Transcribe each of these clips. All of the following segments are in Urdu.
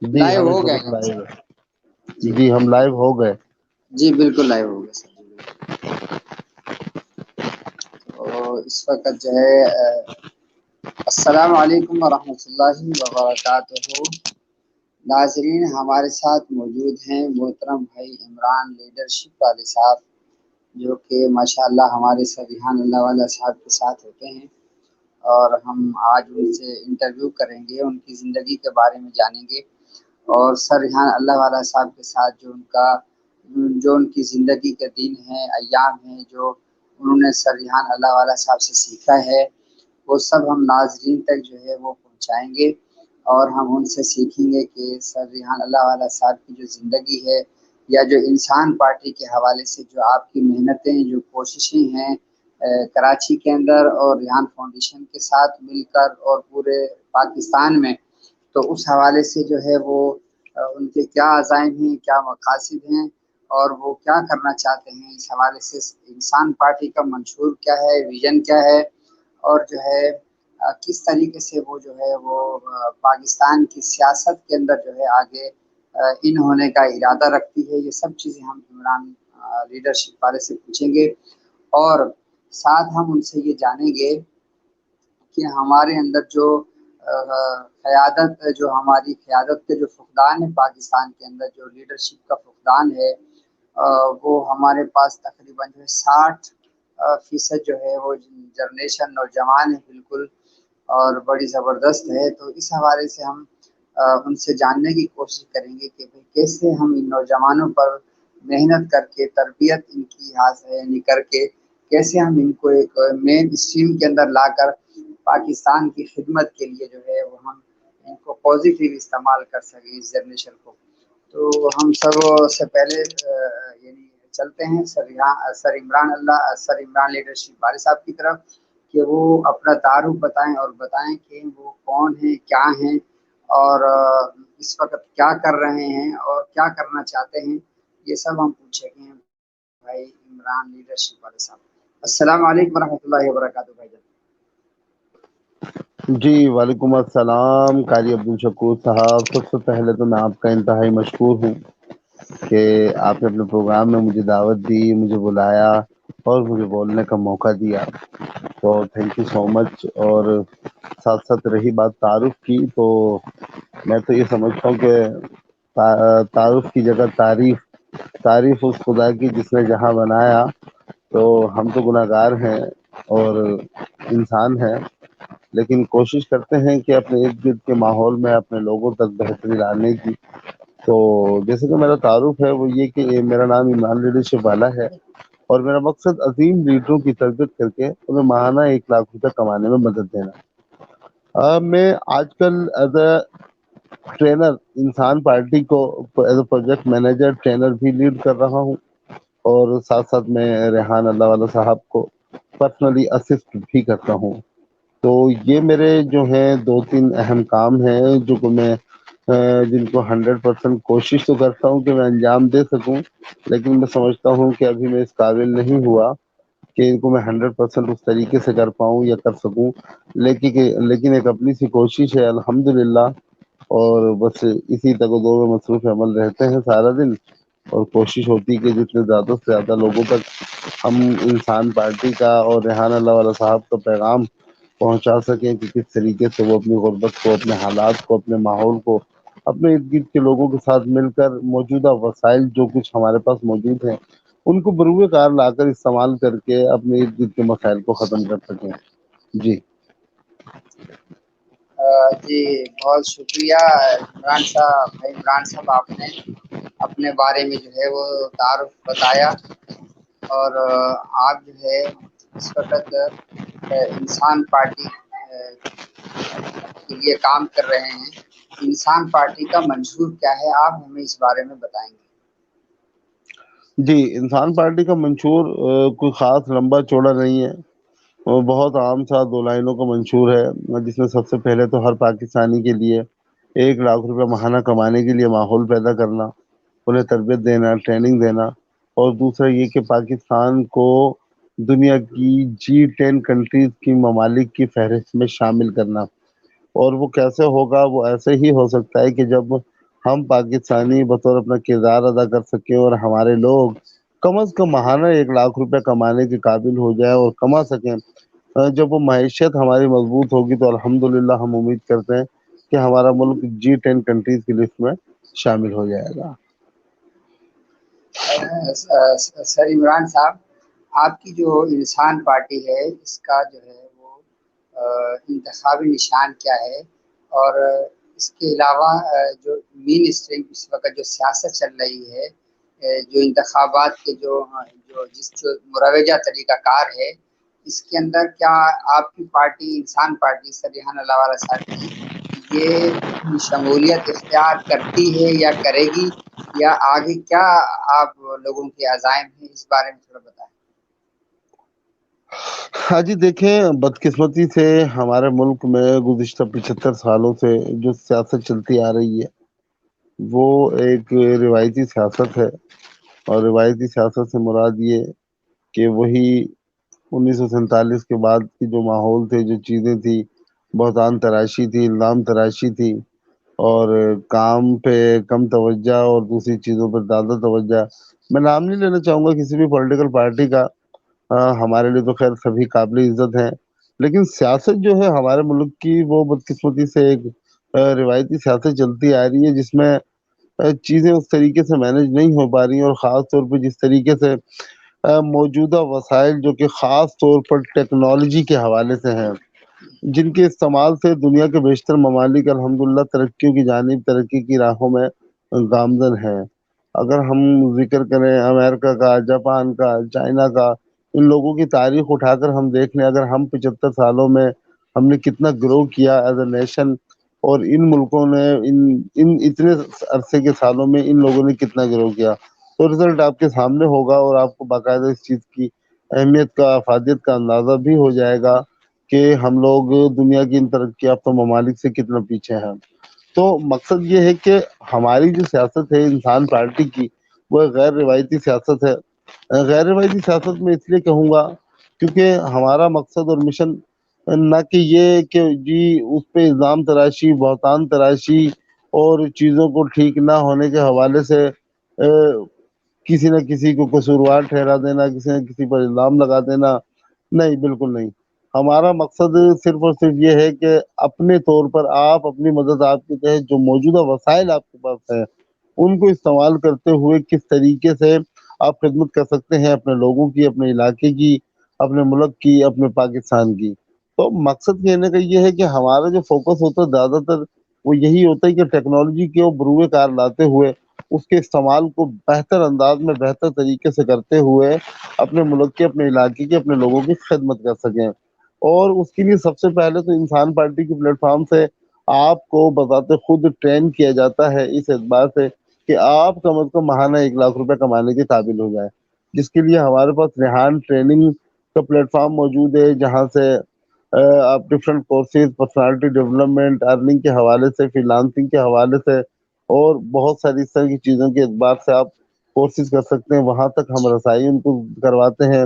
جی لائیو ہم ہو اس گئے وقت ہیں لائیو سر؟ ہے. جی جی ہم لائیو ہو گئے. جی بالکل لائیو ہو گئے سر. جی بالکل. تو اس وقت جو ہے السلام علیکم ورحمۃ اللہ وبرکاتہ. ناظرین ہمارے ساتھ موجود ہیں محترم بھائی عمران لیڈرشپ والے صاحب، جو کہ ماشاء اللہ ہمارے سبحان اللہ والے صاحب کے ساتھ ہوتے ہیں، اور ہم آج ان سے انٹرویو کریں گے، ان کی زندگی کے بارے میں جانیں گے، اور سر یہاں اللہ والا صاحب کے ساتھ جو ان کی زندگی کے دن ہیں، ایام ہیں، جو انہوں نے سر یہاں اللہ والا صاحب سے سیکھا ہے، وہ سب ہم ناظرین تک جو ہے وہ پہنچائیں گے، اور ہم ان سے سیکھیں گے کہ سر ریحان اللہ والا صاحب کی جو زندگی ہے، یا جو انسان پارٹی کے حوالے سے جو آپ کی محنتیں، جو کوششیں ہیں کراچی کے اندر اور ریحان فاؤنڈیشن کے ساتھ مل کر اور پورے پاکستان میں، تو اس حوالے سے جو ہے وہ ان کے کیا عزائم ہیں، کیا مقاصد ہیں، اور وہ کیا کرنا چاہتے ہیں، اس حوالے سے انسان پارٹی کا منشور کیا ہے، ویژن کیا ہے، اور جو ہے کس طریقے سے وہ جو ہے وہ پاکستان کی سیاست کے اندر جو ہے آگے ان ہونے کا ارادہ رکھتی ہے. یہ سب چیزیں ہم عمران لیڈرشپ والے سے پوچھیں گے، اور ساتھ ہم ان سے یہ جانیں گے کہ ہمارے اندر جو قیادت، جو ہماری قیادت کے جو فقدان ہے پاکستان کے اندر، جو لیڈرشپ کا فقدان ہے، وہ ہمارے پاس تقریباً جو ہے 60% جو ہے وہ جنریشن نوجوان ہے بالکل، اور بڑی زبردست ہے. تو اس حوالے سے ہم ان سے جاننے کی کوشش کریں گے کہ کیسے ہم ان نوجوانوں پر محنت کر کے، تربیت ان کی یعنی کر کے، کیسے ہم ان کو ایک مین اسٹریم کے اندر لا کر پاکستان کی خدمت کے لیے جو ہے وہ ہم ان کو پازیٹیو استعمال کر سکیں اس جنریشن کو. تو ہم سب سے پہلے یعنی چلتے ہیں سر عمران لیڈرشپ والے صاحب کی طرف، کہ وہ اپنا تعارف بتائیں، اور بتائیں کہ وہ کون ہیں، کیا ہیں، اور اس وقت کیا کر رہے ہیں، اور کیا کرنا چاہتے ہیں. یہ سب ہم پوچھیں گے بھائی عمران لیڈرشپ والے صاحب. السلام علیکم ورحمۃ اللہ وبرکاتہ بھائی جان. جی وعلیکم السلام قاری عبدالشکور صاحب. سب سے پہلے تو میں آپ کا انتہائی مشکور ہوں کہ آپ نے اپنے پروگرام میں مجھے دعوت دی، مجھے بلایا اور مجھے بولنے کا موقع دیا، تو تھینک یو سو مچ. اور ساتھ ساتھ رہی بات تعارف کی، تو میں تو یہ سمجھتا ہوں کہ تعارف کی جگہ تعریف اس خدا کی جس نے جہاں بنایا. تو ہم تو گناہ گار ہیں اور انسان ہیں، لیکن کوشش کرتے ہیں کہ اپنے ارد گرد کے ماحول میں اپنے لوگوں تک بہتری لانے کی. تو جیسے کہ میرا تعارف ہے وہ یہ کہ میرا نام عمران لیڈرشپ والا ہے، اور میرا مقصد عظیم لیڈروں کی تربیت کر کے انہیں ماہانہ 1 لاکھ روپے کمانے میں مدد دینا. میں آج کل ایز اے ٹرینر انسان پارٹی کو as a project manager trainer بھی لیڈ کر رہا ہوں، اور ساتھ ساتھ میں ریحان اللہ والا صاحب کو پرسنلی اسسٹ بھی کرتا ہوں. تو یہ میرے جو ہیں 2-3 اہم کام ہیں جو کہ میں جن کو 100% کوشش تو کرتا ہوں کہ میں انجام دے سکوں، لیکن میں سمجھتا ہوں کہ ابھی میں اس قابل نہیں ہوا کہ ان کو میں 100% اس طریقے سے کر پاؤں یا کر سکوں. لیکن ایک اپنی سی کوشش ہے الحمدللہ، اور بس اسی تک و دو میں مصروف عمل رہتے ہیں سارا دن، اور کوشش ہوتی ہے کہ جتنے زیادہ سے زیادہ لوگوں تک ہم انسان پارٹی کا اور ریحان اللہ والا صاحب کا پیغام پہنچا سکیں کہ کس طریقے سے وہ اپنی غربت کو، اپنے حالات کو، اپنے ماحول کو، اپنے ارد گرد کے لوگوں کے ساتھ مل کر موجودہ وسائل جو کچھ ہمارے پاس موجود ہیں ان کو بروئے کار لا کر استعمال کر کے اپنے ارد گرد کے مسائل کو ختم کر سکیں. جی جی بہت شکریہ عمران صاحب. بھائی عمران صاحب، آپ نے اپنے بارے میں جو ہے وہ تعارف بتایا، اور آپ جو ہے اس وقت انسان پارٹی کے لیے کام کر رہے ہیں. انسان پارٹی کا منشور کیا ہے، آپ ہمیں اس بارے میں بتائیں گے؟ جی انسان پارٹی کا منشور کوئی خاص لمبا چوڑا نہیں ہے، وہ بہت عام سا 2 لائنوں کا منشور ہے، جس میں سب سے پہلے تو ہر پاکستانی کے لیے 1 لاکھ روپے ماہانہ کمانے کے لیے ماحول پیدا کرنا، انہیں تربیت دینا، ٹریننگ دینا، اور دوسرا یہ کہ پاکستان کو دنیا کی G10 کنٹریز کی ممالک کی فہرست میں شامل کرنا. اور وہ کیسے ہوگا؟ وہ ایسے ہی ہو سکتا ہے کہ جب ہم پاکستانی بطور اپنا کردار ادا کر سکیں اور ہمارے لوگ کم از کم ماہانہ 1 لاکھ روپے کمانے کے قابل ہو جائے اور کما سکیں. جب وہ معیشت ہماری مضبوط ہوگی تو الحمدللہ ہم امید کرتے ہیں کہ ہمارا ملک G10 کنٹریز کی لسٹ میں شامل ہو جائے گا. سر عمران صاحب، آپ کی جو انسان پارٹی ہے اس کا جو ہے وہ انتخابی نشان کیا ہے؟ اور اس کے علاوہ جو مین اسٹریم اس وقت جو سیاست چل رہی ہے، جو انتخابات کے جو جو مروجہ طریقہ کار ہے، اس کے اندر کیا آپ کی پارٹی انسان پارٹی سر ریحان اللہ والا صاحب کی یہ شمولیت اختیار کرتی ہے یا کرے گی، یا آگے کیا آپ لوگوں کے عزائم ہیں، اس بارے میں تھوڑا بتائیں. ہاں جی، دیکھیں، بدقسمتی سے ہمارے ملک میں گزشتہ 75 سالوں سے جو سیاست چلتی آ رہی ہے وہ ایک روایتی سیاست ہے. اور روایتی سیاست سے مراد یہ کہ وہی 1947 کے بعد کی جو ماحول تھے، جو چیزیں تھی، بہتان تراشی تھی، الزام تراشی تھی، اور کام پہ کم توجہ اور دوسری چیزوں پر زیادہ توجہ. میں نام نہیں لینا چاہوں گا کسی بھی پولیٹیکل پارٹی کا، ہمارے لیے تو خیر سبھی قابل عزت ہیں، لیکن سیاست جو ہے ہمارے ملک کی وہ بدقسمتی سے ایک روایتی سیاست چلتی آ رہی ہے جس میں چیزیں اس طریقے سے مینج نہیں ہو پا رہی ہیں. اور خاص طور پہ جس طریقے سے موجودہ وسائل جو کہ خاص طور پر ٹیکنالوجی کے حوالے سے ہیں، جن کے استعمال سے دنیا کے بیشتر ممالک الحمدللہ ترقیوں کی جانب ترقی کی راہوں میں گامزن ہیں. اگر ہم ذکر کریں امریکہ کا، جاپان کا، چائنا کا، ان لوگوں کی تاریخ اٹھا کر ہم دیکھ لیں، اگر ہم 75 سالوں میں ہم نے کتنا گرو کیا ایز اے نیشن، اور ان ملکوں نے ان اتنے عرصے کے سالوں میں ان لوگوں نے کتنا گرو کیا، تو رزلٹ آپ کے سامنے ہوگا اور آپ کو باقاعدہ اس چیز کی اہمیت کا، افادیت کا اندازہ بھی ہو جائے گا کہ ہم لوگ دنیا کی ان ترقی یافتہ ممالک سے کتنا پیچھے ہیں. تو مقصد یہ ہے کہ ہماری جو سیاست ہے انسان پارٹی کی، وہ غیر روایتی سیاست ہے. غیر روایتی سیاست میں اس لیے کہوں گا کیونکہ ہمارا مقصد اور مشن نہ کہ یہ کہ جی اس پہ الزام تراشی، بہتان تراشی اور چیزوں کو ٹھیک نہ ہونے کے حوالے سے کسی نہ کسی کو قصوروار ٹھہرا دینا، کسی نہ کسی پر الزام لگا دینا. نہیں، بالکل نہیں. ہمارا مقصد صرف اور صرف یہ ہے کہ اپنے طور پر آپ اپنی مدد آپ کے تحت جو موجودہ وسائل آپ کے پاس ہیں ان کو استعمال کرتے ہوئے کس طریقے سے آپ خدمت کر سکتے ہیں اپنے لوگوں کی، اپنے علاقے کی، اپنے ملک کی، اپنے پاکستان کی. تو مقصد کہنے کا یہ ہے کہ ہمارا جو فوکس ہوتا ہے زیادہ تر وہ یہی ہوتا ہے کہ ٹیکنالوجی کے بروئے کار لاتے ہوئے اس کے استعمال کو بہتر انداز میں، بہتر طریقے سے کرتے ہوئے اپنے ملک کے، اپنے علاقے کے، اپنے لوگوں کی خدمت کر سکیں. اور اس کے لیے سب سے پہلے تو انسان پارٹی کے پلیٹ فارم سے آپ کو بذات خود ٹرین کیا جاتا ہے اس اعتبار سے کہ آپ کم از کم ماہانہ 1 لاکھ روپے کمانے کے قابل ہو جائے، جس کے لیے ہمارے پاس ریحان ٹریننگ کا پلیٹ فارم موجود ہے، جہاں سے آپ different courses, personality development, earning کے حوالے سے، فری لانسنگ کے حوالے سے اور بہت ساری اس طرح کی چیزوں کے اعتبار سے آپ کورسز کر سکتے ہیں. وہاں تک ہم رسائی ان کو کرواتے ہیں،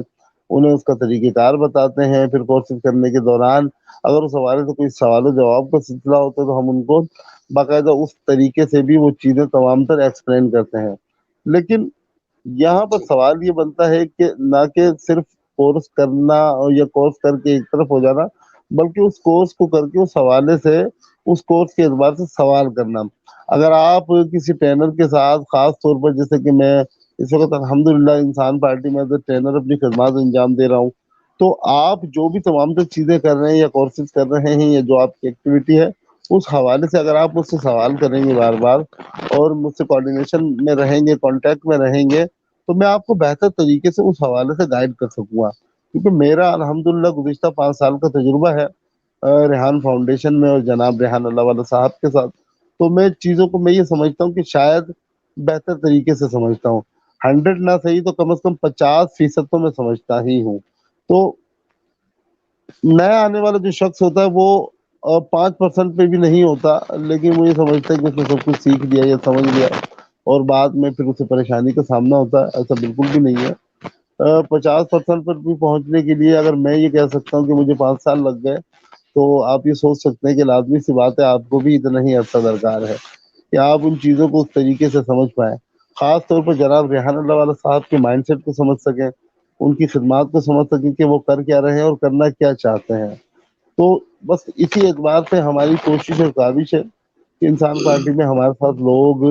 انہیں اس کا طریقہ کار بتاتے ہیں. پھر کورسز کرنے کے دوران اگر اس حوالے سے کوئی سوال و جواب کا سلسلہ ہوتا ہے تو ہم ان کو باقاعدہ اس طریقے سے بھی وہ چیزیں تمام تر ایکسپلین کرتے ہیں. لیکن یہاں پر جی سوال یہ بنتا ہے کہ نہ کہ صرف کورس کرنا یا کورس کر کے ایک طرف ہو جانا، بلکہ اس کورس کو کر کے اس حوالے سے اس کورس کے اعتبار سے سوال کرنا. اگر آپ کسی ٹرینر کے ساتھ، خاص طور پر جیسے کہ میں اس وقت الحمدللہ انسان پارٹی میں ٹرینر اپنی خدمات انجام دے رہا ہوں، تو آپ جو بھی تمام تر چیزیں کر رہے ہیں یا کورسز کر رہے ہیں یا جو آپ کی ایکٹیویٹی ہے اس حوالے سے اگر آپ مجھ سے سوال کریں گے بار بار اور مجھ سے کوآرڈینیشن میں رہیں گے، کانٹیکٹ میں رہیں گے، تو میں آپ کو بہتر طریقے سے اس حوالے سے گائیڈ کر سکوں گا. کیونکہ میرا الحمدللہ گزشتہ 5 سال کا تجربہ ہے ریحان فاؤنڈیشن میں اور جناب ریحان اللہ والے صاحب کے ساتھ. تو میں چیزوں کو میں یہ سمجھتا ہوں کہ شاید بہتر طریقے سے سمجھتا ہوں. 100 نہ صحیح تو کم از کم 50% تو میں سمجھتا ہی ہوں. تو نیا آنے والا جو شخص ہوتا ہے وہ 5% پہ بھی نہیں ہوتا، لیکن وہ یہ سمجھتا ہے کہ اس نے سب کچھ سیکھ لیا یا سمجھ لیا اور بعد میں پھر اسے پریشانی کا سامنا ہوتا ہے. ایسا بالکل بھی نہیں ہے. 50% پر بھی پہنچنے کے لیے اگر میں یہ کہہ سکتا ہوں کہ مجھے 5 سال لگ گئے، تو آپ یہ سوچ سکتے ہیں کہ لازمی سی بات ہے آپ کو بھی اتنا ہی عرصہ درکار ہے. کہ آپ ان چیزوں کو اس طریقے سے سمجھ پائیں، خاص طور پر جناب ریحان اللہ والا صاحب کے مائنڈ سیٹ کو سمجھ سکیں، ان کی خدمات کو سمجھ سکیں کہ وہ کر کیا رہے ہیں اور کرنا کیا چاہتے ہیں۔ تو بس اسی اعتبار سے ہماری کوشش اور کاوش ہے کہ انسان پارٹی میں ہمارے ساتھ لوگ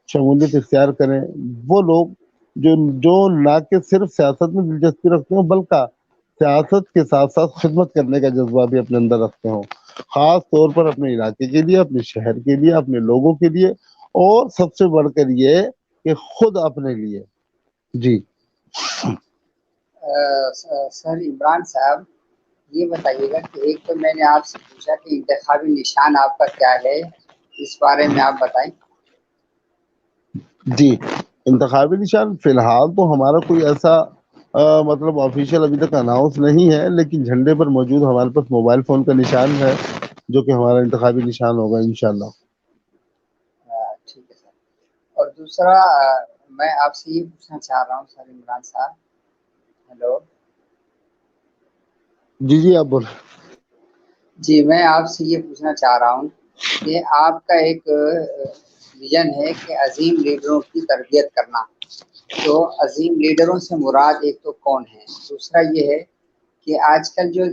شمولیت اختیار کریں، وہ لوگ جو جو نہ کہ صرف سیاست میں دلچسپی رکھتے ہوں بلکہ سیاست کے ساتھ ساتھ خدمت کرنے کا جذبہ بھی اپنے اندر رکھتے ہوں، خاص طور پر اپنے علاقے کے لیے، اپنے شہر کے لیے، اپنے لوگوں کے لیے، اور سب سے بڑھ کر یہ کہ خود اپنے لیے۔ جی سر عمران صاحب، یہ بتائیے گا کہ ایک تو میں نے آپ سے پوچھا کہ انتخابی نشان آپ کا کیا ہے، اس بارے میں آپ بتائیں۔ جی، انتخابی نشان فی الحال تو ہمارا کوئی ایسا مطلب آفیشیل ابھی تک اناؤنس نہیں ہے، لیکن جھنڈے پر موجود ہمارے پاس موبائل فون کا نشان ہے جو کہ ہمارا انتخابی نشان ہوگا انشاءاللہ۔ ٹھیک ہے سر۔ اور دوسرا میں آپ سے یہ پوچھنا چاہ رہا ہوں سر عمران صاحب، ہیلو جی جی آپ بولیں۔ جی، میں آپ سے یہ پوچھنا چاہ رہا ہوں کہ آپ کا ایک ویژن ہے کہ عظیم لیڈروں کی تربیت کرنا، تو عظیم لیڈروں سے مراد ایک تو کون ہے؟ دوسرا یہ ہے کہ آج کل جو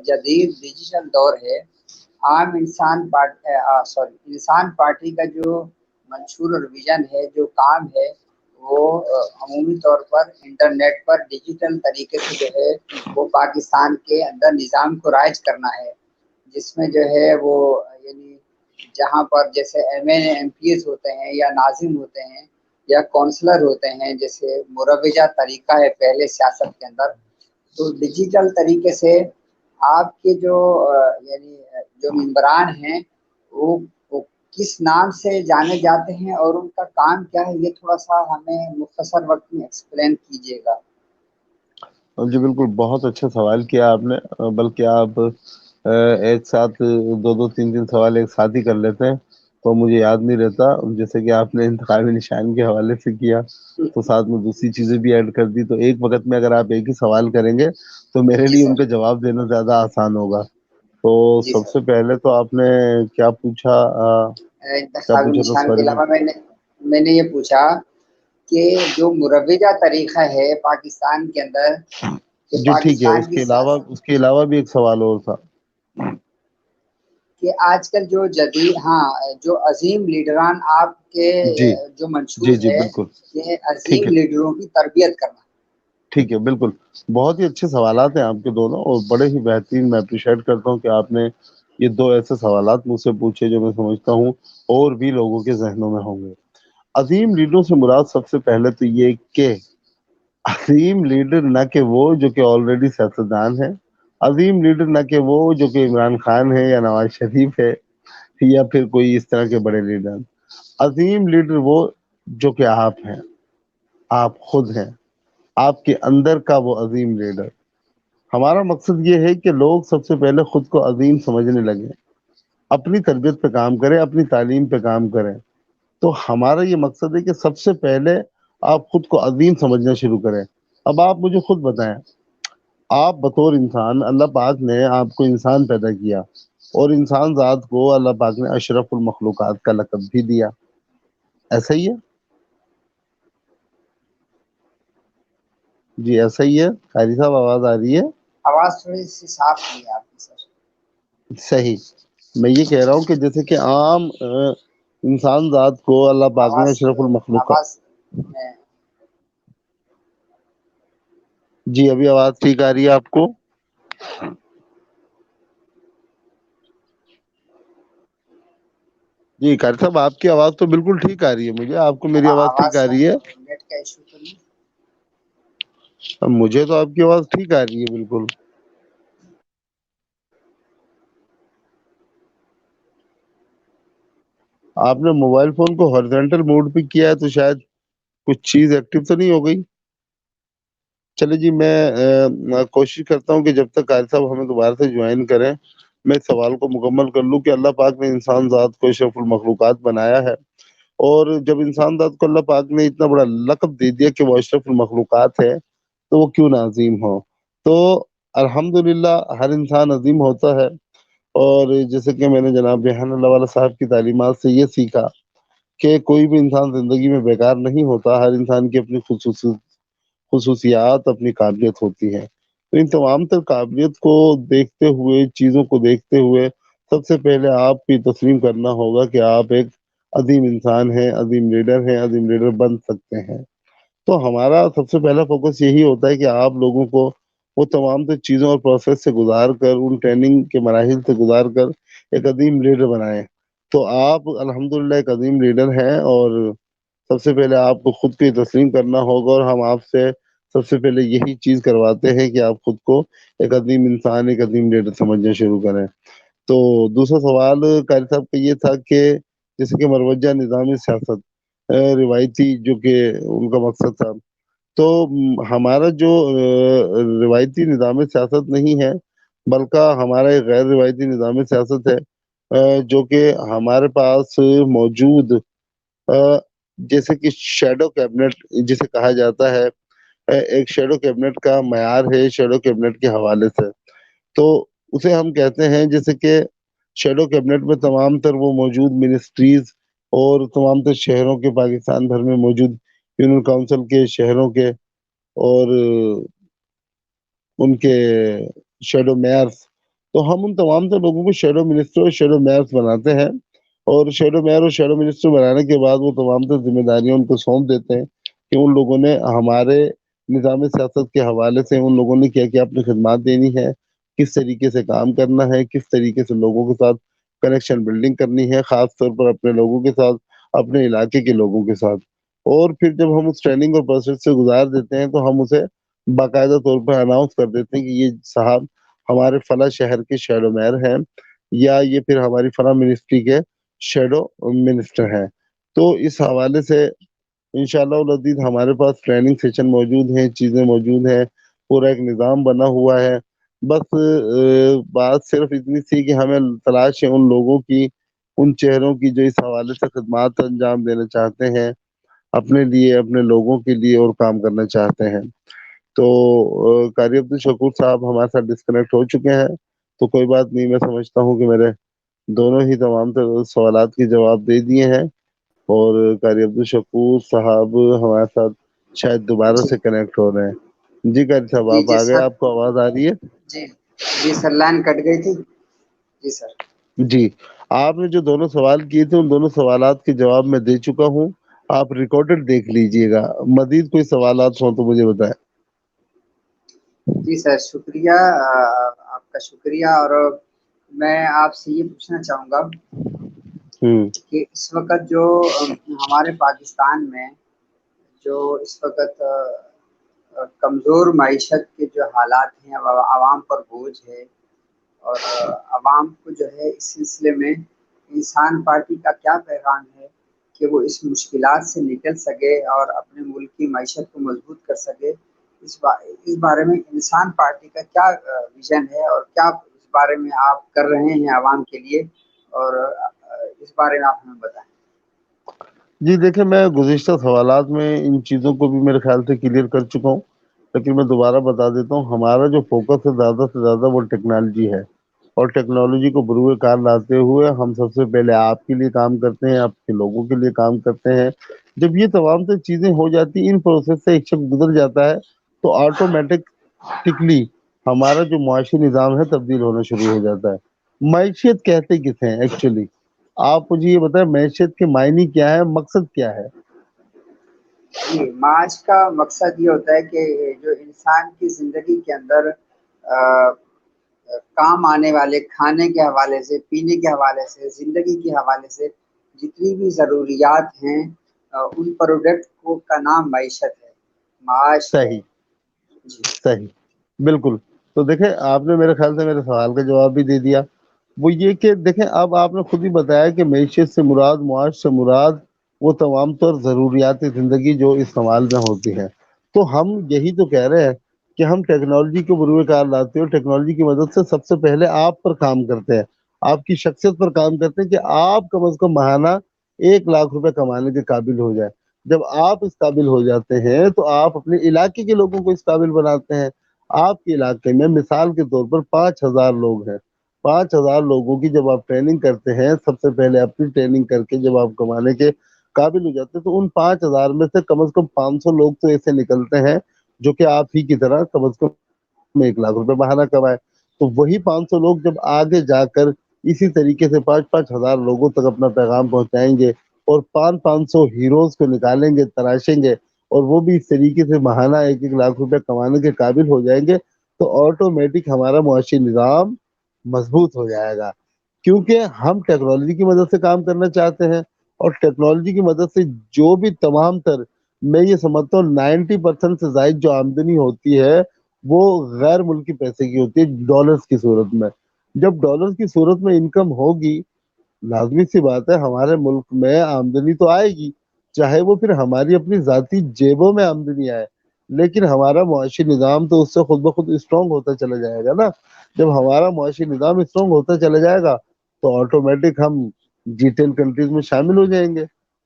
جدید ڈیجیٹل دور ہے، عام انسان پارٹی کا جو منشور اور ویژن ہے، جو کام ہے، وہ عمومی طور پر انٹرنیٹ پر ڈیجیٹل طریقے سے جو ہے وہ پاکستان کے اندر نظام کو رائج کرنا ہے، جس میں جو ہے وہ یعنی جہاں پر جیسے M N A M P S ہوتے ہیں یا ناظم ہوتے ہیں یا کونسلر ہوتے ہیں، جیسے مروجہ طریقہ ہے پہلے سیاست کے اندر، تو ڈیجیٹل طریقے سے آپ کے جو یعنی جو ممبران ہیں وہ کس نام سے جانے جاتے ہیں اور ان کا کام کیا ہے، یہ تھوڑا سا ہمیں مختصر وقت میں ایکسپلین کیجیے گا۔ جی بالکل، بہت اچھا سوال کیا آپ نے، بلکہ آپ ایک ساتھ دو دو تین تین سوال ایک ساتھ ہی کر لیتے ہیں تو مجھے یاد نہیں رہتا، جیسے کہ آپ نے انتخابی نشان کے حوالے سے کیا تو ساتھ میں دوسری چیزیں بھی ایڈ کر دی، تو ایک وقت میں اگر آپ ایک ہی سوال کریں گے تو میرے جی لیے ان سر۔ کا جواب دینا زیادہ آسان ہوگا۔ تو جی سب سر۔ سے پہلے تو آپ نے کیا پوچھا؟ کیا انتخابی پوچھا تھا نشان کے سوری؟ علاوہ میں نے یہ پوچھا کہ جو مروجہ طریقہ ہے پاکستان کے اندر، کہ جی ٹھیک ہے، پاکستان کی سیاست، اس کے علاوہ بھی ایک سوال اور تھا۔ کہ آج کل جو جدید جو عظیم لیڈران آپ کے جی جو جی منشور جی ہے بالکل کہ ٹھیک عظیم ہے، لیڈروں کی تربیت کرنا۔ ٹھیک ہے بالکل، بہت ہی اچھے سوالات ہیں آپ کے دونوں، اور بڑے ہی بہترین، میں اپریشیٹ کرتا ہوں کہ آپ نے یہ دو ایسے سوالات مجھ سے پوچھے جو میں سمجھتا ہوں اور بھی لوگوں کے ذہنوں میں ہوں گے۔ عظیم لیڈروں سے مراد سب سے پہلے تو یہ کہ عظیم لیڈر نہ کہ وہ جو کہ آلریڈی سیاستدان ہے، عظیم لیڈر نہ کہ وہ جو کہ عمران خان ہے یا نواز شریف ہے یا پھر کوئی اس طرح کے بڑے لیڈر۔ عظیم لیڈر وہ جو کہ آپ ہیں، آپ خود ہیں، آپ کے اندر کا وہ عظیم لیڈر۔ ہمارا مقصد یہ ہے کہ لوگ سب سے پہلے خود کو عظیم سمجھنے لگیں، اپنی تربیت پہ کام کریں، اپنی تعلیم پہ کام کریں۔ تو ہمارا یہ مقصد ہے کہ سب سے پہلے آپ خود کو عظیم سمجھنا شروع کریں۔ اب آپ مجھے خود بتائیں، آپ بطور انسان، اللہ پاک نے آپ کو انسان پیدا کیا اور انسان ذات کو اللہ پاک نے اشرف المخلوقات کا لقب بھی دیا، ایسا ہی ہے؟ جی ایسا ہی ہے، قاری صاحب آواز آ رہی ہے؟ آواز تھوڑی سی صاف نہیں ہے آپ کی سر۔ صحیح، میں یہ کہہ رہا ہوں کہ جیسے کہ عام انسان ذات کو اللہ پاک نے آواز اشرف المخلوقات۔ آواز میں جی ابھی آواز ٹھیک آ رہی ہے آپ کو؟ جی قاری صاحب آپ کی آواز تو بالکل ٹھیک آ رہی ہے مجھے، آپ کو میری آواز ٹھیک آواز آ سر رہی ہے؟ نیٹ کا ایشو تو نہیں؟ اب مجھے تو آپ کی آواز ٹھیک آ رہی ہے بالکل۔ آپ نے موبائل فون کو ہارزونٹل موڈ پہ کیا ہے تو شاید کچھ چیز ایکٹیو تو نہیں ہو گئی۔ چلے جی، میں کوشش کرتا ہوں کہ جب تک قاری صاحب ہمیں دوبارہ سے جوائن کریں میں اس سوال کو مکمل کر لوں کہ اللہ پاک نے انسان ذات کو اشرف المخلوقات بنایا ہے، اور جب انسان ذات کو اللہ پاک نے اتنا بڑا لقب دے دیا کہ وہ اشرف المخلوقات ہے تو وہ کیوں نہ عظیم ہو؟ تو الحمدللہ ہر انسان عظیم ہوتا ہے، اور جیسے کہ میں نے جناب ریحان اللہ والا صاحب کی تعلیمات سے یہ سیکھا کہ کوئی بھی انسان زندگی میں بیکار نہیں ہوتا، ہر انسان کی اپنی خصوصیات، اپنی قابلیت ہوتی ہے۔ تو ان تمام تر قابلیت کو دیکھتے ہوئے، چیزوں کو دیکھتے ہوئے، سب سے پہلے آپ کی تسلیم کرنا ہوگا کہ آپ ایک عظیم انسان ہیں، عظیم لیڈر ہیں، عظیم لیڈر بن سکتے ہیں۔ تو ہمارا سب سے پہلا فوکس یہی ہوتا ہے کہ آپ لوگوں کو وہ تمام تر چیزوں اور پروسیس سے گزار کر، ان ٹریننگ کے مراحل سے گزار کر ایک عظیم لیڈر بنائیں۔ تو آپ الحمدللہ ایک عظیم لیڈر ہیں، اور سب سے پہلے آپ کو خود کو یہ تسلیم کرنا ہوگا، اور ہم آپ سے سب سے پہلے یہی چیز کرواتے ہیں کہ آپ خود کو ایک عظیم انسان، ایک عظیم لیڈر سمجھنا شروع کریں۔ تو دوسرا سوال قاری صاحب کا یہ تھا کہ جیسے کہ مروجہ نظام سیاست، روایتی جو کہ ان کا مقصد تھا، تو ہمارا جو روایتی نظام سیاست نہیں ہے، بلکہ ہمارا ایک غیر روایتی نظام سیاست ہے، جو کہ ہمارے پاس موجود جیسے کہ شیڈو کیبنٹ جسے کہا جاتا ہے، ایک شیڈو کیبنٹ کا معیار ہے شیڈو کیبنٹ کے حوالے سے۔ تو اسے ہم کہتے ہیں جیسے کہ شیڈو کیبنٹ میں تمام تر وہ موجود منسٹریز اور تمام تر شہروں کے، پاکستان بھر میں موجود یونین کونسل کے شہروں کے، اور ان کے شیڈو میئرس، تو ہم ان تمام تر لوگوں کو شیڈو منسٹر اور شیڈو میئرس بناتے ہیں، اور شیڈو میئر اور شیڈو منسٹر بنانے کے بعد وہ تمام تر ذمہ داریاں ان کو سونپ دیتے ہیں کہ ان لوگوں نے ہمارے نظام سیاست کے حوالے سے ان لوگوں نے کیا کیا اپنی خدمات دینی ہے، کس طریقے سے کام کرنا ہے، کس طریقے سے لوگوں کے ساتھ کنیکشن بلڈنگ کرنی ہے، خاص طور پر اپنے لوگوں کے ساتھ، اپنے علاقے کے لوگوں کے ساتھ۔ اور پھر جب ہم اس ٹریننگ اور پروسیس سے گزار دیتے ہیں تو ہم اسے باقاعدہ طور پر اناؤنس کر دیتے ہیں کہ یہ صاحب ہمارے فلاں شہر کے شیڈو میئر ہیں، یا یہ پھر ہماری فلاں منسٹری کے شیڈو منسٹر ہیں۔ تو اس حوالے سے انشاءاللہ العزیز ہمارے پاس ٹریننگ سیشن موجود ہیں، چیزیں موجود ہیں، پورا ایک نظام بنا ہوا ہے۔ بس بات صرف اتنی سی کہ ہمیں تلاش ہے ان لوگوں کی، ان چہروں کی جو اس حوالے سے خدمات انجام دینا چاہتے ہیں، اپنے لیے، اپنے لوگوں کے لیے، اور کام کرنا چاہتے ہیں۔ تو قاری عبدالشکور صاحب ہمارے ساتھ ڈسکنیکٹ ہو چکے ہیں، تو کوئی بات نہیں، میں سمجھتا ہوں کہ میرے دونوں ہی تمام سوالات کے جواب دے دیے ہیں، اور قاری عبدالشکور صاحب ہمارے ساتھ شاید دوبارہ جی سے کنیکٹ ہو رہے ہیں۔ جی قاری صاحب جی آپ جی آ گئے، سر، آپ کو آواز آ رہی ہے؟ جی جی سر، لائن کٹ گئی تھی، جی سر۔ جی، آپ نے جو دونوں سوال کیے تھے ان دونوں سوالات کے جواب میں دے چکا ہوں، آپ ریکارڈڈ دیکھ لیجئے گا، مزید کوئی سوالات ہوں تو مجھے بتائیں۔ جی سر، شکریہ، آپ کا شکریہ۔ اور میں آپ سے یہ پوچھنا چاہوں گا ہوں کہ اس وقت جو ہمارے پاکستان میں جو اس وقت کمزور معیشت کے جو حالات ہیں، عوام پر بوجھ ہے، اور عوام کو جو ہے اس سلسلے میں انسان پارٹی کا کیا پیغام ہے کہ وہ اس مشکلات سے نکل سکے اور اپنے ملک کی معیشت کو مضبوط کر سکے، اس بارے میں انسان پارٹی کا کیا ویژن ہے، اور کیا اس بارے میں آپ کر رہے ہیں عوام کے لیے، اور اس بارے میں آپ ہمیں بتائیں۔ جی دیکھیں، میں گزشتہ سوالات میں ان چیزوں کو بھی میرے خیال سے کلیئر کر چکا ہوں، لیکن میں دوبارہ بتا دیتا ہوں، ہمارا جو فوکس ہے زیادہ سے زیادہ وہ ٹیکنالوجی ہے، اور ٹیکنالوجی کو بروئے کار لاتے ہوئے ہم سب سے پہلے آپ کے لیے کام کرتے ہیں، آپ کے لوگوں کے لیے کام کرتے ہیں۔ جب یہ تمام تر چیزیں ہو جاتی ہیں، ان پروسیس سے ایک شخص گزر جاتا ہے، تو آٹومیٹکلی ہمارا جو معاشی نظام ہے تبدیل ہونا شروع ہو جاتا ہے۔ معیشت کہتے کسے ہیں ایکچولی؟ آپ مجھے یہ بتائیں، معیشت کے معنی کیا ہے، مقصد کیا ہے؟ جی، معاش کا مقصد یہ ہوتا ہے کہ جو انسان کی زندگی کے اندر کام آنے والے کھانے کے حوالے سے، پینے کے حوالے سے، زندگی کے حوالے سے جتنی بھی ضروریات ہیں، ان پروڈکٹ کو کا نام معیشت ہے، معاش ہے۔ صحیح، جی صحیح، بالکل۔ تو دیکھیں، آپ نے میرے خیال سے میرے سوال کا جواب بھی دے دیا، وہ یہ کہ دیکھیں، اب آپ نے خود ہی بتایا کہ معیشت سے مراد، معاش سے مراد وہ تمام تر ضروریات زندگی جو استعمال میں ہوتی ہیں۔ تو ہم یہی تو کہہ رہے ہیں کہ ہم ٹیکنالوجی کو بروئے کار لاتے ہیں، اور ٹیکنالوجی کی مدد سے سب سے پہلے آپ پر کام کرتے ہیں، آپ کی شخصیت پر کام کرتے ہیں کہ آپ کم از کم ماہانہ 1 لاکھ روپے کمانے کے قابل ہو جائے۔ جب آپ اس قابل ہو جاتے ہیں تو آپ اپنے علاقے کے لوگوں کو اس قابل بناتے ہیں۔ آپ کے علاقے میں مثال کے طور پر 5,000 لوگ ہیں، 5,000 لوگوں کی جب آپ ٹریننگ کرتے ہیں، سب سے پہلے اپنی ٹریننگ کر کے جب آپ کمانے کے قابل ہو جاتے ہیں تو ان 5,000 میں سے کم از کم 500 لوگ تو ایسے نکلتے ہیں جو کہ آپ ہی کی طرح کم از کم 1 لاکھ روپے بہانہ کمائے. تو وہی 500 لوگ جب آگے جا کر اسی طریقے سے 5,000 لوگوں تک اپنا پیغام پہنچائیں گے اور 500 ہیروز کو نکالیں گے تراشیں گے اور وہ بھی اس طریقے سے ماہانہ 1 لاکھ روپے کمانے کے قابل ہو جائیں گے تو آٹومیٹک ہمارا معاشی نظام مضبوط ہو جائے گا. کیونکہ ہم ٹیکنالوجی کی مدد سے کام کرنا چاہتے ہیں اور ٹیکنالوجی کی مدد سے جو بھی تمام تر میں یہ سمجھتا ہوں 90% سے زائد جو آمدنی ہوتی ہے وہ غیر ملکی پیسے کی ہوتی ہے ڈالرز کی صورت میں. جب ڈالرز کی صورت میں انکم ہوگی لازمی سی بات ہے ہمارے ملک میں آمدنی تو آئے گی چاہے وہ پھر ہماری اپنی ذاتی جیبوں میں آمدنی آئے لیکن ہمارا معاشی نظام تو اس سے خود بخود اسٹرانگ ہوتا چلا جائے گا نا. جب ہمارا معاشی نظام اسٹرانگ ہوتا چلا جائے گا تو آٹومیٹک ہم G10 کنٹریز میں شامل ہو جائیں گے.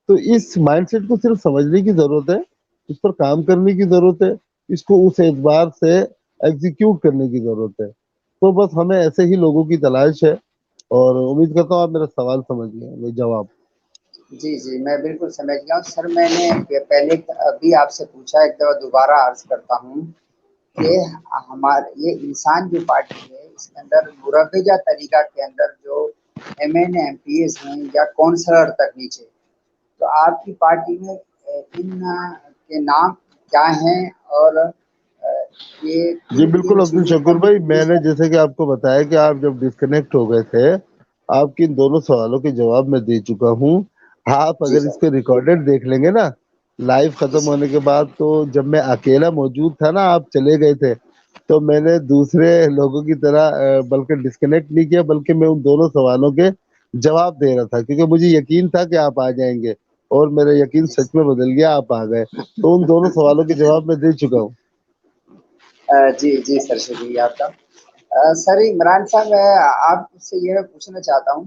تو اس مائنڈ سیٹ کو صرف سمجھنے کی ضرورت ہے اس پر کام کرنے کی ضرورت ہے اس کو اس اعتبار سے ایگزیکیوٹ کرنے کی ضرورت ہے. تو بس ہمیں ایسے ہی لوگوں کی تلاش ہے اور امید کرتا ہوں آپ میرا سوال سمجھ گئے جواب. جی جی میں بالکل سمجھ گیا ہوں سر. میں نے پہلے ابھی آپ سے پوچھا ایک دفعہ دوبارہ عرض کرتا ہوں کہ ہمارے یہ انسان جو پارٹی ہے اس کے اندر مروجہ طریقہ کے اندر جو M N M P S ہیں یا کونسلر تک نیچے تو آپ کی پارٹی میں ان کے نام کیا ہیں اور یہ جی کن بالکل کن عبد چیزوں الشکور پر بھائی میں نے جیسے کہ آپ کو بتایا کہ آپ جب ڈسکنیکٹ ہو گئے تھے آپ کی ان دونوں سوالوں کے جواب میں دے چکا ہوں. آپ جی اگر سر اس کو ریکارڈڈ دیکھ لیں گے نا لائیو جی ختم سر ہونے کے بعد تو جب میں اکیلا موجود تھا نا آپ چلے گئے تھے تو میں نے دوسرے لوگوں کی طرح بلکہ ڈسکنیکٹ نہیں کیا بلکہ میں ان دونوں سوالوں کے جواب دے رہا تھا کیونکہ مجھے یقین تھا کہ آپ آ جائیں گے اور میرا یقین جی سچ میں بدل گیا آپ آ گئے. تو ان دونوں سوالوں کے جواب میں دے چکا ہوں. جی جی سر شکریہ آپ کا. سر عمران صاحب میں آپ سے یہ پوچھنا چاہتا ہوں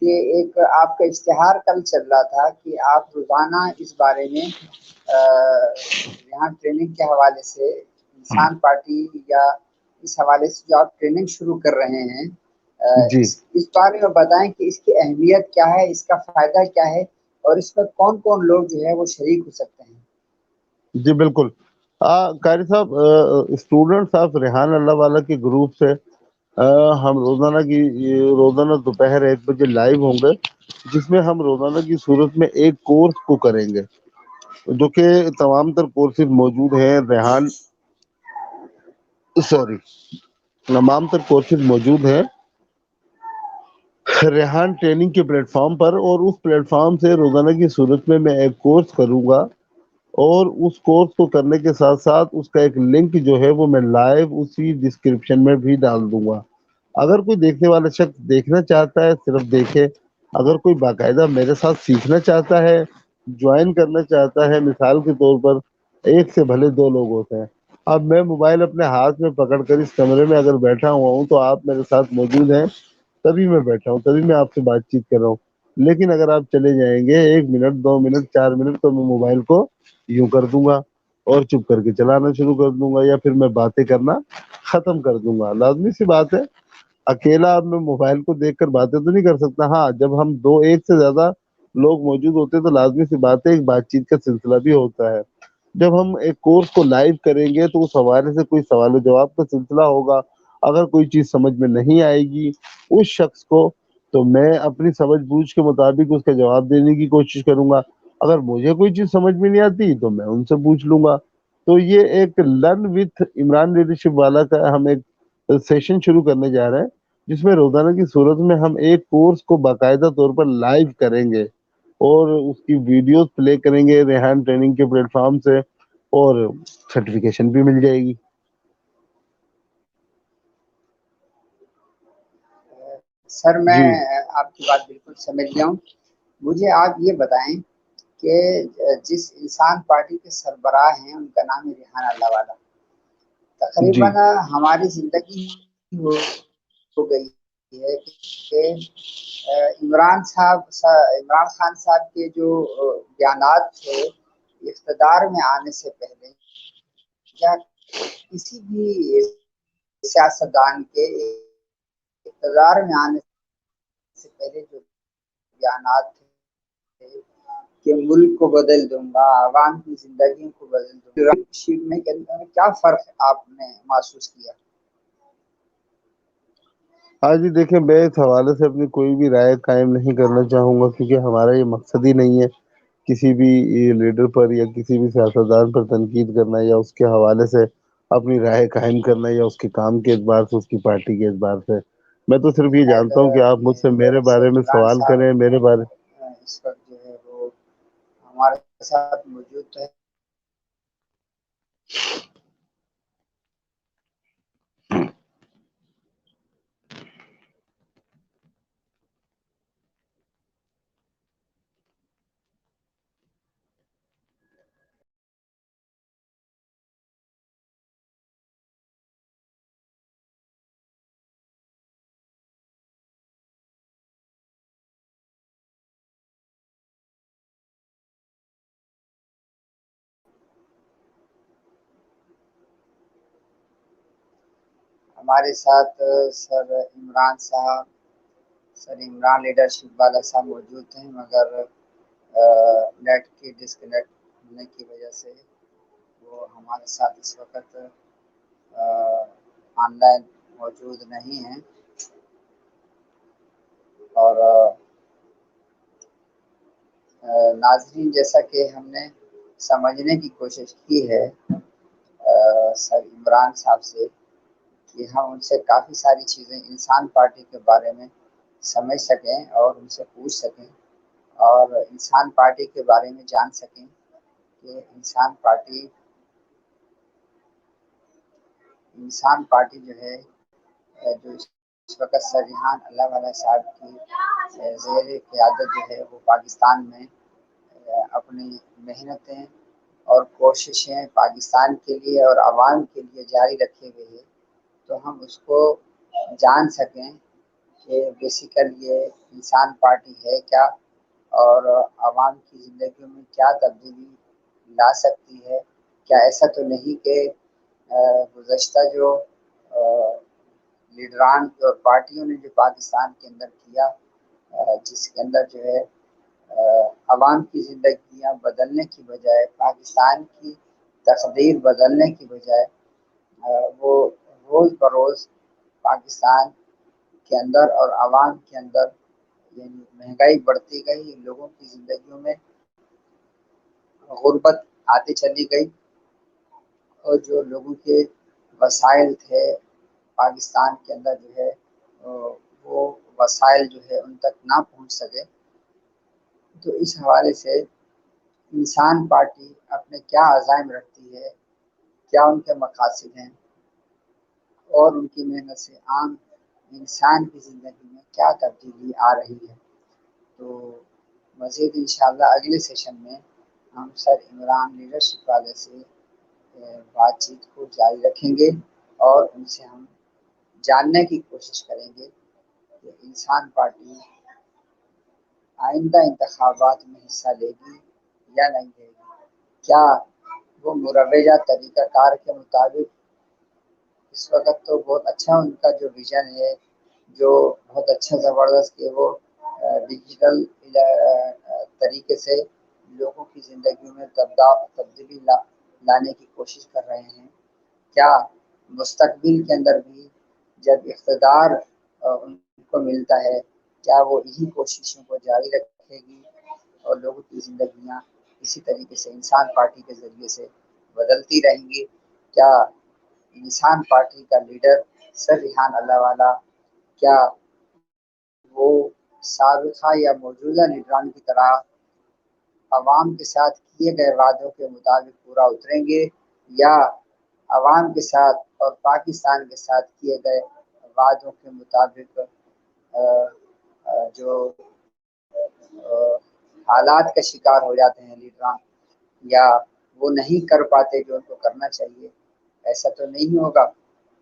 کہ ایک آپ کا اشتہار کل چل رہا تھا کہ آپ روزانہ اس بارے میں یہاں ٹریننگ کے حوالے سے انسان پارٹی یا اس حوالے سے جو آپ ٹریننگ شروع کر رہے ہیں جی اس بارے میں بتائیں کہ اس کی اہمیت کیا ہے اس کا فائدہ کیا ہے اور اس میں کون کون لوگ جو ہے وہ شریک ہو سکتے ہیں. جی بالکل. قاری صاحب اسٹوڈنٹس آف ریحان اللہ والا کے گروپ سے ہم روزانہ دوپہر 1 بجے لائیو ہوں گے جس میں ہم روزانہ کی صورت میں ایک کورس کو کریں گے جو کہ تمام تر کورسز موجود ہیں تمام تر کورسز موجود ہیں ریحان ٹریننگ کے پلیٹ فارم پر اور اس پلیٹ فارم سے روزانہ کی صورت میں ایک کورس کروں گا اور اس کورس کو کرنے کے ساتھ ساتھ اس کا ایک لنک جو ہے وہ میں لائیو اسی ڈسکرپشن میں بھی ڈال دوں گا. اگر کوئی دیکھنے والا شخص دیکھنا چاہتا ہے صرف دیکھے اگر کوئی باقاعدہ میرے ساتھ سیکھنا چاہتا ہے جوائن کرنا چاہتا ہے مثال کے طور پر ایک سے بھلے 2 لوگ ہوتے ہیں. اب میں موبائل اپنے ہاتھ میں پکڑ کر اس کمرے میں اگر بیٹھا ہوا ہوں تو آپ میرے ساتھ موجود ہیں تبھی میں بیٹھا ہوں تبھی میں آپ سے بات چیت کر رہا ہوں. لیکن اگر آپ چلے جائیں گے 1 منٹ 2 منٹ 4 منٹ تو میں موبائل کو یوں کر دوں گا اور چپ کر کے چلانا شروع کر دوں گا یا پھر میں باتیں کرنا ختم کر دوں گا. لازمی سی بات ہے اکیلا اب میں موبائل کو دیکھ کر باتیں تو نہیں کر سکتا. ہاں جب ہم ایک سے زیادہ لوگ موجود ہوتے ہیں تو لازمی سی بات ہے ایک بات چیت کا سلسلہ بھی ہوتا ہے. جب ہم ایک کورس کو لائیو کریں گے تو اس حوالے سے کوئی سوال و جواب کا سلسلہ ہوگا. اگر کوئی چیز سمجھ میں نہیں آئے گی اس شخص کو تو میں اپنی سمجھ بوجھ کے مطابق اس کا جواب دینے کی کوشش کروں گا. اگر مجھے کوئی چیز سمجھ میں نہیں آتی تو میں ان سے پوچھ لوں گا. تو یہ ایک لرن وتھ عمران لیڈرشپ والا کا ہم ایک سیشن شروع کرنے جا رہے ہیں جس میں روزانہ کی صورت میں ہم ایک کورس کو باقاعدہ طور پر لائیو کریں گے اور اس کی ویڈیوز پلے کریں گے ریحان ٹریننگ کے پلیٹ فارم سے اور سرٹیفکیشن بھی مل جائے گی. سر میں جی آپ کی بات بالکل سمجھ گیا ہوں. مجھے آپ یہ بتائیں کہ جس انسان پارٹی کے سربراہ ہیں ان کا نام ہے ریحان اللہ والا. جی تقریباً ہماری زندگی ہو گئی ہے کہ عمران خان صاحب کے جو بیانات تھے اقتدار میں آنے سے پہلے یا کسی بھی سیاستدان کے اقتدار میں آنے سے پہلے جو بیانات تھے کہ ملک کو بدل دوں گا، عوام کی زندگیوں کو بدل دوں گا، شیٹ میں کیا فرق آپ نے محسوس کیا؟ ہاں جی دیکھیں، میں اس حوالے سے اپنی کوئی بھی رائے قائم نہیں کرنا چاہوں گا، کیونکہ ہمارا یہ مقصد ہی نہیں ہے کسی بھی لیڈر پر یا کسی بھی سیاستدان پر تنقید کرنا، یا اس کے حوالے سے اپنی رائے قائم کرنا، یا اس کے کام کے اعتبار سے، اس کی پارٹی کے اعتبار سے۔ میں تو صرف یہ خیر، جانتا ہوں کہ آپ مجھ سے میرے سر بارے میں عمران سوال صاحب کریں، میرے بارے۔ اس وقت جو ہے وہ ہمارے ساتھ موجود ہے۔ ہمارے ساتھ سر عمران صاحب، سر عمران لیڈرشپ والا صاحب موجود ہیں، مگر نیٹ کی ڈسکنیکٹ ہونے کی وجہ سے وہ ہمارے ساتھ اس وقت آن لائن موجود نہیں ہیں۔ اور ناظرین، جیسا کہ ہم نے سمجھنے کی کوشش کی ہے سر عمران صاحب سے، کہ ہم ان سے کافی ساری چیزیں انسان پارٹی کے بارے میں سمجھ سکیں اور ان سے پوچھ سکیں، اور انسان پارٹی کے بارے میں جان سکیں کہ انسان پارٹی جو ہے، جو اس وقت سرجہان اللہ علیہ صاحب کی زیر قیادت جو ہے وہ پاکستان میں اپنی محنتیں اور کوششیں پاکستان کے لیے اور عوام کے لیے جاری رکھے ہوئے ہے، تو ہم اس کو جان سکیں کہ بیسیکل یہ انسان پارٹی ہے کیا، اور عوام کی زندگیوں میں کیا تبدیلی لا سکتی ہے۔ کیا ایسا تو نہیں کہ گزشتہ جو لیڈران اور پارٹیوں نے جو پاکستان کے اندر کیا، جس کے اندر جو ہے عوام کی زندگیاں بدلنے کی بجائے، پاکستان کی تقدیر بدلنے کی بجائے، وہ روز بروز پاکستان کے اندر اور عوام کے اندر یعنی مہنگائی بڑھتی گئی، لوگوں کی زندگیوں میں غربت آتی چلی گئی، اور جو لوگوں کے وسائل تھے پاکستان کے اندر جو ہے وہ وسائل جو ہے ان تک نہ پہنچ سکے۔ تو اس حوالے سے انسان پارٹی اپنے کیا عزائم رکھتی ہے، کیا ان کے مقاصد ہیں، اور ان کی محنت سے عام انسان کی زندگی میں کیا تبدیلی آ رہی ہے۔ تو مزید انشاءاللہ اگلے سیشن میں ہم سر عمران لیڈرشپ والے سے بات چیت کو جاری رکھیں گے، اور ان سے ہم جاننے کی کوشش کریں گے کہ انسان پارٹی آئندہ انتخابات میں حصہ لے گی یا نہیں لے گی، کیا وہ مروجہ طریقہ کار کے مطابق۔ اس وقت تو بہت اچھا ان کا جو ویژن ہے، جو بہت اچھا زبردست کہ وہ ڈیجیٹل طریقے سے لوگوں کی زندگیوں میں تبدیلی لانے کی کوشش کر رہے ہیں، کیا مستقبل کے اندر بھی جب اقتدار ان کو ملتا ہے، کیا وہ یہی کوششوں کو جاری رکھے گی اور لوگوں کی زندگیاں اسی طریقے سے انسان پارٹی کے ذریعے سے بدلتی رہیں گی؟ کیا انسان پارٹی کا لیڈر سر ریحان اللہ والا، کیا وہ سابقہ یا موجودہ لیڈران کی طرح عوام کے ساتھ کیے گئے وعدوں کے مطابق پورا اتریں گے، یا عوام کے ساتھ اور پاکستان کے ساتھ کیے گئے وعدوں کے مطابق جو حالات کا شکار ہو جاتے ہیں لیڈران، یا وہ نہیں کر پاتے جو ان کو کرنا چاہیے؟ ایسا تو نہیں ہوگا۔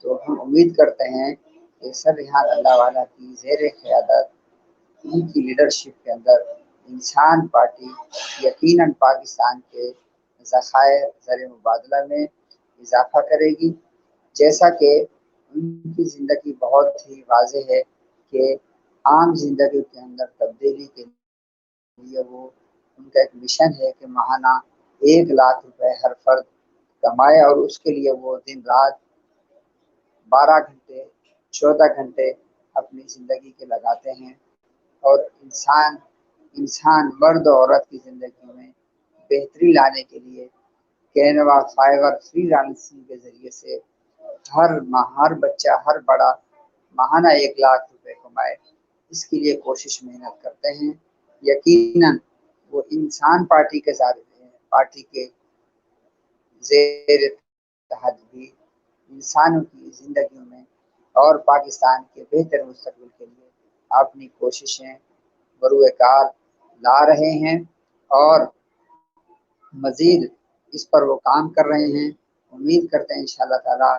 تو ہم امید کرتے ہیں کہ سر ریحان اللہ والا کی زیر قیادت، ان کی لیڈرشپ کے اندر انسان پارٹی یقیناً پاکستان کے ذخائر زر مبادلہ میں اضافہ کرے گی، جیسا کہ ان کی زندگی بہت ہی واضح ہے کہ عام زندگی کے اندر تبدیلی کے لیے وہ ان کا ایک مشن ہے کہ ماہانہ 1 لاکھ روپے ہر فرد کمائے، اور اس کے لیے وہ دن رات 12 گھنٹے 14 گھنٹے اپنی زندگی کے لگاتے ہیں، اور انسان مرد و عورت کی زندگی میں بہتری لانے کے لیے کینوا فائبر فری لانسنگ کے ذریعے سے ہر بچہ ہر بڑا ماہانہ 1 لاکھ روپے کمائے، اس کے لیے کوشش محنت کرتے ہیں۔ یقیناً وہ انسان پارٹی کے ساتھ پارٹی کے زیر تحت بھی انسانوں کی زندگیوں میں اور پاکستان کے بہتر مستقبل کے لیے اپنی کوششیں بروئے کار لا رہے ہیں، اور مزید اس پر وہ کام کر رہے ہیں۔ امید کرتے ہیں انشاءاللہ تعالیٰ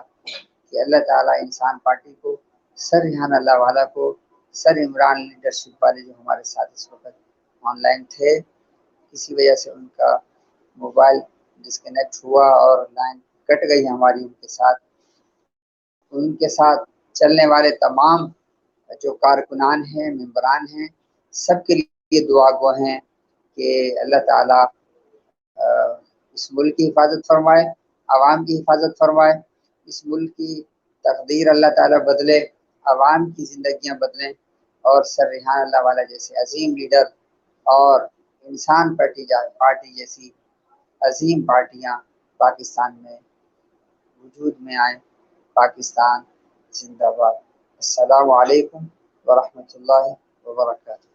کہ اللہ تعالیٰ انسان پارٹی کو، سر ریحان اللہ والا کو، سر عمران لیڈرشپ والے جو ہمارے ساتھ اس وقت آن لائن تھے، کسی وجہ سے ان کا موبائل ڈسکنیکٹ ہوا اور لائن کٹ گئی ہماری ان کے ساتھ چلنے والے تمام جو کارکنان ہیں، ممبران ہیں، سب کے لیے دعا گو ہیں کہ اللہ تعالیٰ اس ملک کی حفاظت فرمائے، عوام کی حفاظت فرمائے، اس ملک کی تقدیر اللہ تعالیٰ بدلے، عوام کی زندگیاں بدلیں، اور سر ریحان اللہ والا جیسے عظیم لیڈر اور انسان پارٹی جیسی عظیم پارٹیاں پاکستان میں وجود میں آئیں۔ پاکستان زندہ باد۔ السلام علیکم ورحمۃ اللہ وبرکاتہ۔